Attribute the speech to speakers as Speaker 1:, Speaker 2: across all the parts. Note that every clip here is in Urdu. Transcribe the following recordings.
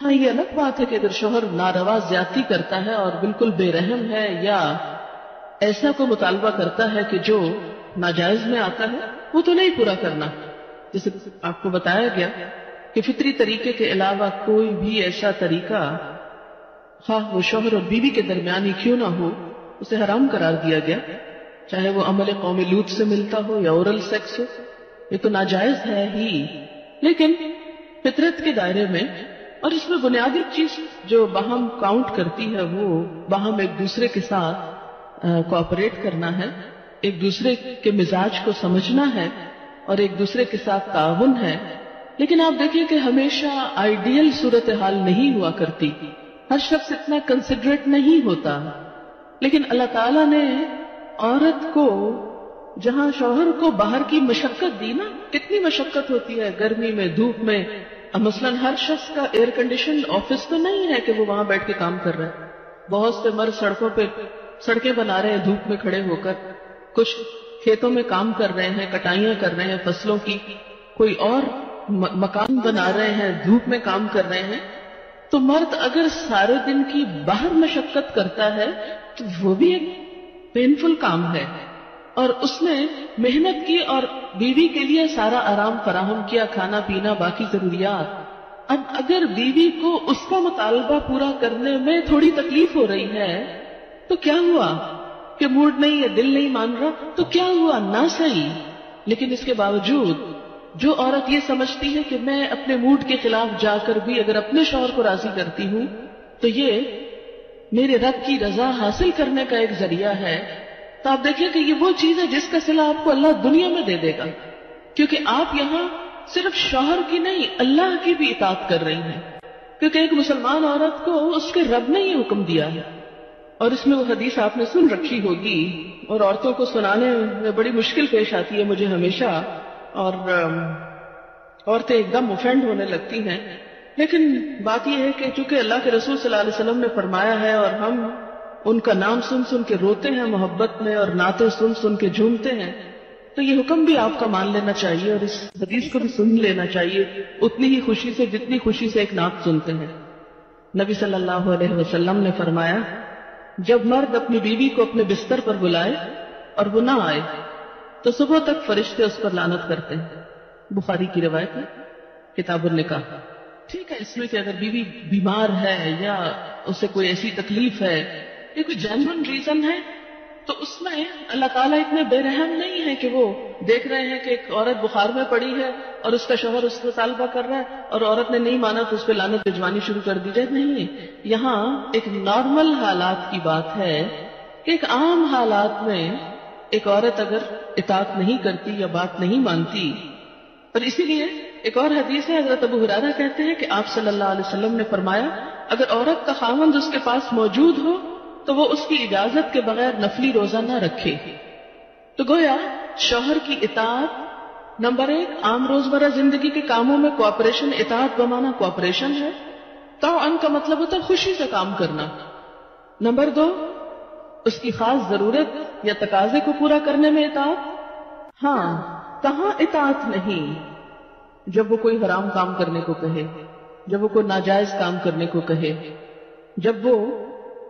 Speaker 1: ہاں یہ الگ بات ہے کہ اگر شوہر ناروا زیادتی کرتا ہے اور بالکل بے رحم ہے یا ایسا کوئی مطالبہ کرتا ہے کہ جو ناجائز میں آتا ہے، وہ تو نہیں پورا کرنا. جیسے آپ کو بتایا گیا کہ فطری طریقے کے علاوہ کوئی بھی ایسا طریقہ خواہ وہ شوہر اور بیوی کے درمیان ہی کیوں نہ ہو اسے حرام قرار دیا گیا، چاہے وہ عمل قوم لوط سے ملتا ہو یا اورل سیکس ہو. یہ تو ناجائز ہے ہی، لیکن فطرت کے دائرے میں. اور اس میں بنیادی چیز جو باہم کاؤنٹ کرتی ہے وہ باہم ایک دوسرے کے ساتھ کوآپریٹ کرنا ہے، ایک دوسرے کے مزاج کو سمجھنا ہے اور ایک دوسرے کے ساتھ تعاون ہے. لیکن آپ دیکھیں کہ ہمیشہ آئیڈیل صورتحال نہیں ہوا کرتی، ہر شخص اتنا کنسیڈریٹ نہیں ہوتا. لیکن اللہ تعالیٰ نے عورت کو جہاں شوہر کو باہر کی مشقت دی نا، کتنی مشقت ہوتی ہے گرمی میں، دھوپ میں. مثلاً ہر شخص کا ایئر کنڈیشن آفس تو نہیں ہے کہ وہ وہاں بیٹھ کے کام کر رہا ہے. بہت سے مرد سڑکوں پہ سڑکیں بنا رہے ہیں دھوپ میں کھڑے ہو کر، کچھ کھیتوں میں کام کر رہے ہیں، کٹائیاں کر رہے ہیں فصلوں کی، کوئی اور مکان بنا رہے ہیں، دھوپ میں کام کر رہے ہیں. تو مرد اگر سارے دن کی باہر مشقت کرتا ہے تو وہ بھی ایک پینفل کام ہے، اور اس نے محنت کی اور بیوی کے لیے سارا آرام فراہم کیا، کھانا پینا باقی ضروریات. اب اگر بیوی کو اس کا مطالبہ پورا کرنے میں تھوڑی تکلیف ہو رہی ہے تو کیا ہوا کہ موڈ نہیں ہے، دل نہیں مان رہا، تو کیا ہوا؟ نہ صحیح. لیکن اس کے باوجود جو عورت یہ سمجھتی ہے کہ میں اپنے موڈ کے خلاف جا کر بھی اگر اپنے شوہر کو راضی کرتی ہوں تو یہ میرے رب کی رضا حاصل کرنے کا ایک ذریعہ ہے، تو آپ دیکھیں کہ یہ وہ چیز ہے جس کا صلہ آپ کو اللہ دنیا میں دے دے گا، کیونکہ آپ یہاں صرف شوہر کی نہیں اللہ کی بھی اطاعت کر رہی ہیں. کیونکہ ایک مسلمان عورت کو اس کے رب نے یہ حکم دیا ہے. اور اس میں وہ حدیث آپ نے سن رکھی ہوگی اور عورتوں کو سنانے میں بڑی مشکل پیش آتی ہے مجھے ہمیشہ، اور عورتیں ایک دم اوفینڈ ہونے لگتی ہیں. لیکن بات یہ ہے کہ چونکہ اللہ کے رسول صلی اللہ علیہ وسلم نے فرمایا ہے اور ہم ان کا نام سن سن کے روتے ہیں محبت میں اور نعتیں سن سن کے جھومتے ہیں، تو یہ حکم بھی آپ کا مان لینا چاہیے اور اس حدیث کو بھی سن لینا چاہیے اتنی ہی خوشی سے جتنی خوشی سے ایک نعت سنتے ہیں. نبی صلی اللہ علیہ وسلم نے فرمایا جب مرد اپنی بیوی کو اپنے بستر پر بلائے اور وہ نہ آئے تو صبح تک فرشتے اس پر لعنت کرتے ہیں. بخاری کی روایت ہے، کتاب النکاح. ٹھیک ہے، اس میں کہ اگر بیوی بیمار ہے یا اسے کوئی ایسی تکلیف ہے، یہ کوئی جینوئن ریزن ہے، تو اس میں اللہ تعالیٰ اتنے بے رحم نہیں ہے کہ وہ دیکھ رہے ہیں کہ ایک عورت بخار میں پڑی ہے اور اس کا شوہر اس کو طالبہ کر رہا ہے اور عورت نے نہیں مانا تو اس پہ لعنت بھجوانی شروع کر دی جائے. نہیں، یہاں ایک نارمل حالات کی بات ہے کہ ایک عام حالات میں ایک عورت اگر اطاعت نہیں کرتی یا بات نہیں مانتی. اور اسی لیے ایک اور حدیث ہے، حضرت ابو ہریرہ کہتے ہیں کہ آپ صلی اللہ علیہ وسلم نے فرمایا اگر عورت کا خاوند اس کے پاس موجود ہو تو وہ اس کی اجازت کے بغیر نفلی روزہ نہ رکھے. تو گویا شوہر کی اطاعت نمبر 1 عام روزمرہ زندگی کے کاموں میں کوآپریشن، اطاعت بمانا کوآپریشن ہے. طاعن کا مطلب ہوتا ہے خوشی سے کام کرنا. نمبر 2 اس کی خاص ضرورت یا تقاضے کو پورا کرنے میں اطاعت. ہاں، کہاں اطاعت نہیں؟ جب وہ کوئی حرام کام کرنے کو کہے، جب وہ کوئی ناجائز کام کرنے کو کہے، جب وہ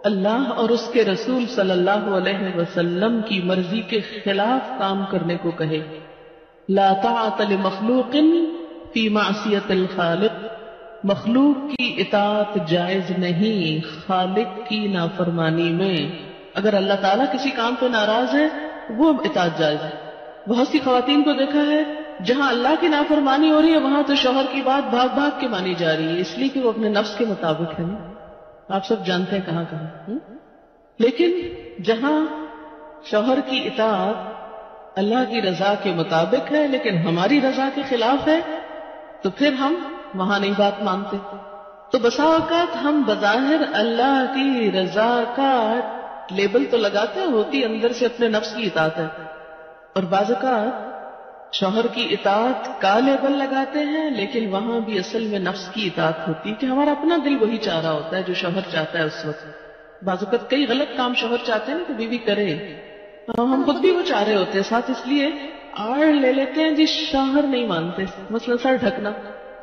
Speaker 1: اللہ اور اس کے رسول صلی اللہ علیہ وسلم کی مرضی کے خلاف کام کرنے کو کہے. لا طاعت لمخلوق فی معصیت الخالق. مخلوق کی اطاعت جائز نہیں خالق کی نافرمانی میں. اگر اللہ تعالیٰ کسی کام پہ ناراض ہے وہ اطاعت جائز ہے. بہت سی خواتین کو دیکھا ہے جہاں اللہ کی نافرمانی ہو رہی ہے وہاں تو شوہر کی بات بھاگ بھاگ کے مانی جا رہی ہے، اس لیے کہ وہ اپنے نفس کے مطابق ہے. آپ سب جانتے ہیں کہاں کہاں. لیکن جہاں شوہر کی اطاعت اللہ کی رضا کے مطابق ہے لیکن ہماری رضا کے خلاف ہے تو پھر ہم وہاں نہیں بات مانتے. تو بسا اوقات ہم بظاہر اللہ کی رضا کا لیبل تو لگاتے ہیں، ہوتی اندر سے اپنے نفس کی اطاعت ہے. اور بعض اوقات شوہر کی اطاعت کا لیبل لگاتے ہیں لیکن وہاں بھی اصل میں نفس کی اطاعت ہوتی ہے کہ ہمارا اپنا دل وہی چاہ رہا ہوتا ہے جو شوہر چاہتا ہے اس وقت. بعض اوقات کئی غلط کام شوہر چاہتے ہیں کہ بیوی کرے، ہم خود بھی وہ چاہ رہے ہوتے ہیں، ساتھ اس لیے آڑ لے لیتے ہیں جس شوہر نہیں مانتے. مثلا سر ڈھکنا،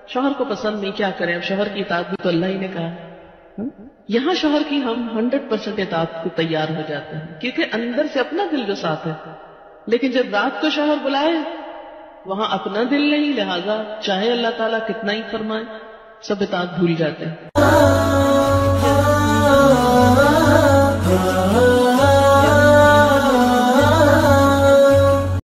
Speaker 1: شوہر کو پسند نہیں، کیا کریں، اب شوہر کی اطاعت بھی تو اللہ ہی نے کہا ہے۔ یہاں شوہر کی ہم 100% اطاعت کو تیار ہو جاتے ہیں، کیونکہ اندر سے اپنا دل جو ساتھ ہے۔ لیکن جب رات کو شوہر بلائے وہاں اپنا دل نہیں، لہذا چاہے اللہ تعالیٰ کتنا ہی فرمائے سب اطاعت بھول جاتے ہیں۔